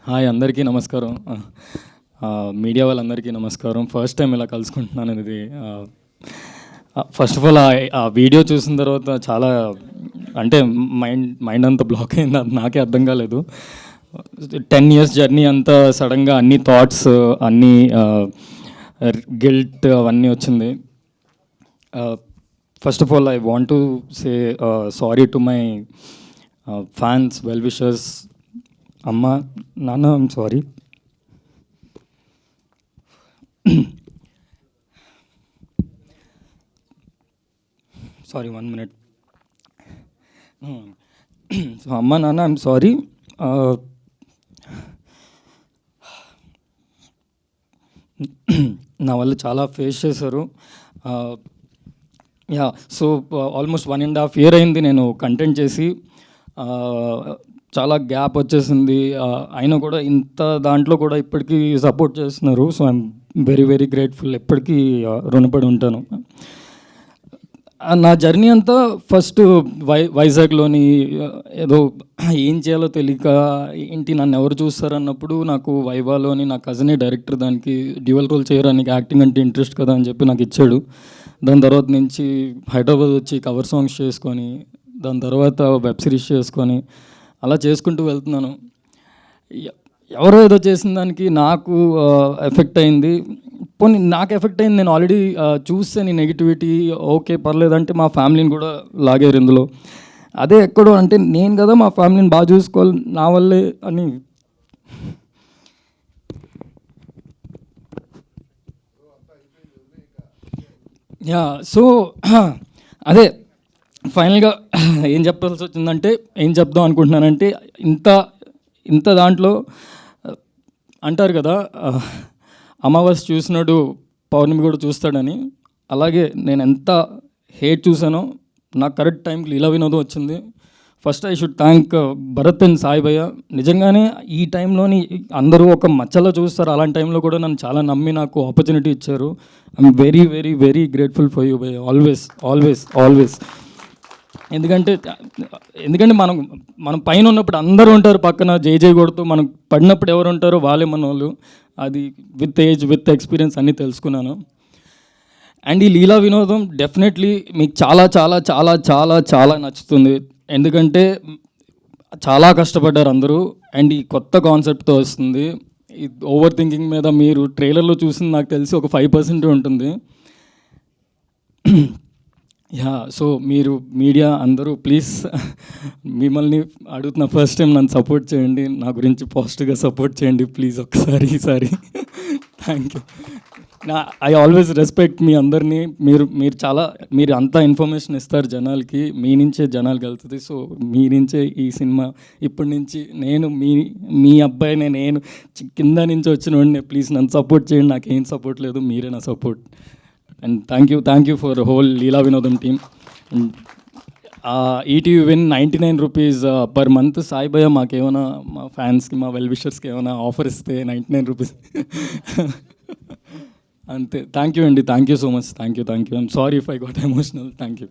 Hi అందరికీ నమస్కారం. Media వాళ్ళందరికీ నమస్కారం. ఫస్ట్ టైం ఇలా కలుసుకుంటున్నాను. ఇది ఫస్ట్ ఆఫ్ ఆల్ ఆ వీడియో చూసిన తర్వాత చాలా అంటే మైండ్ అంతా బ్లాక్ అయింది. అది నాకే అర్థం కాలేదు. 10 years జర్నీ అంతా సడన్గా అన్ని థాట్స్, అన్నీ గిల్ట్ అవన్నీ వచ్చింది. First of all I want to say sorry to my fans, well wishers. అమ్మ, నాన్న, I'm sorry. Sorry, 1 minute. So అమ్మ, నాన్న, ఐమ్ సారీ. నా వల్ల చాలా ఫేస్ చేశారు. సో ఆల్మోస్ట్ 1.5 year అయింది నేను కంటెంట్ చేసి. చాలా గ్యాప్ వచ్చేసింది. అయినా కూడా ఇంత దాంట్లో కూడా ఇప్పటికీ సపోర్ట్ చేస్తున్నారు. So I'm very very grateful. ఎప్పటికీ రుణపడి ఉంటాను. నా జర్నీ అంతా ఫస్ట్ వైజాగ్లోని ఏదో ఏం చేయాలో తెలియక ఏంటి నన్ను ఎవరు చూస్తారన్నప్పుడు నాకు వైవాలోని నా కజినే డైరెక్టర్ దానికి డ్యూయల్ రోల్ చేయడానికి యాక్టింగ్ అంటే ఇంట్రెస్ట్ కదా అని చెప్పి నాకు ఇచ్చాడు. దాని తర్వాత నుంచి హైదరాబాద్ వచ్చి కవర్ సాంగ్స్ చేసుకొని, దాని తర్వాత వెబ్ సిరీస్ చేసుకొని అలా చేసుకుంటూ వెళ్తున్నాను. ఎవరో ఏదో చేసిన దానికి నాకు ఎఫెక్ట్ అయింది. పోనీ నాకు ఎఫెక్ట్ అయింది, నేను ఆల్రెడీ చూసాను ఈ నెగిటివిటీ. ఓకే పర్లేదంటే మా ఫ్యామిలీని కూడా లాగారు ఇందులో. అదే ఎక్కడో అంటే నేను కదా మా ఫ్యామిలీని బాగా చూసుకోవాలి నా వల్లే అని. సో అదే ఫైనల్గా ఏం చెప్పాల్సి వచ్చిందంటే, ఏం చెప్దాం అనుకుంటున్నానంటే, ఇంత దాంట్లో అంటారు కదా అమావాస్య చూసినాడు పౌర్ణమి కూడా చూస్తాడని. అలాగే నేను ఎంత హేట్ చూసానో నాకు కరెక్ట్ టైంకి లీలా వినోదం వచ్చింది. First I should thank Bharat and Sai భయ్య. నిజంగానే ఈ టైంలోని అందరూ ఒక మచ్చలో చూస్తారు, అలాంటి టైంలో కూడా నన్ను చాలా నమ్మి నాకు ఆపర్చునిటీ ఇచ్చారు. I'm very very very grateful for you భయ్య. Always always always. ఎందుకంటే మనం పైన ఉన్నప్పుడు అందరూ ఉంటారు పక్కన జై కొడుతూ, మనం పడినప్పుడు ఎవరు ఉంటారో వాళ్ళే మన వాళ్ళు. అది విత్ ఏజ్ విత్ ఎక్స్పీరియన్స్ అన్నీ తెలుసుకున్నాను. అండ్ ఈ లీలా వినోదం డెఫినెట్లీ మీకు చాలా చాలా చాలా చాలా చాలా నచ్చుతుంది. ఎందుకంటే చాలా కష్టపడ్డారు అందరూ. అండ్ ఈ కొత్త కాన్సెప్ట్తో వస్తుంది. ఈ ఓవర్ థింకింగ్ మీద మీరు ట్రైలర్లో చూసింది నాకు తెలిసి ఒక 5% ఉంటుంది. సో మీరు మీడియా అందరూ ప్లీజ్ మిమ్మల్ని అడుగుతున్న ఫస్ట్ టైం నన్ను సపోర్ట్ చేయండి, నా గురించి పాజిటివ్గా సపోర్ట్ చేయండి ప్లీజ్ ఒక్కసారి ఈసారి. Thank you. I always respect మీ అందరినీ. మీరు అంతా ఇన్ఫర్మేషన్ ఇస్తారు జనాలకి, మీ నుంచే జనాలకు వెళ్తుంది. సో మీ నుంచే ఈ సినిమా ఇప్పటి నుంచి నేను మీ అబ్బాయినే, నేను కింద నుంచి వచ్చిన వాడిని. ప్లీజ్ నన్ను సపోర్ట్ చేయండి. నాకేం సపోర్ట్ లేదు, మీరే నా support. And thank you for whole Leela Vinodam team. ETV win 99 rupees per month. Sai భయ్య మాకేమైనా మా ఫ్యాన్స్కి, మా వెల్ విషర్స్కి ఏమైనా ఆఫర్ ఇస్తే 99 rupees. అంతే. థ్యాంక్ యూ అండి. Thank you so much. Thank you. I'm sorry if I got emotional. Thank you.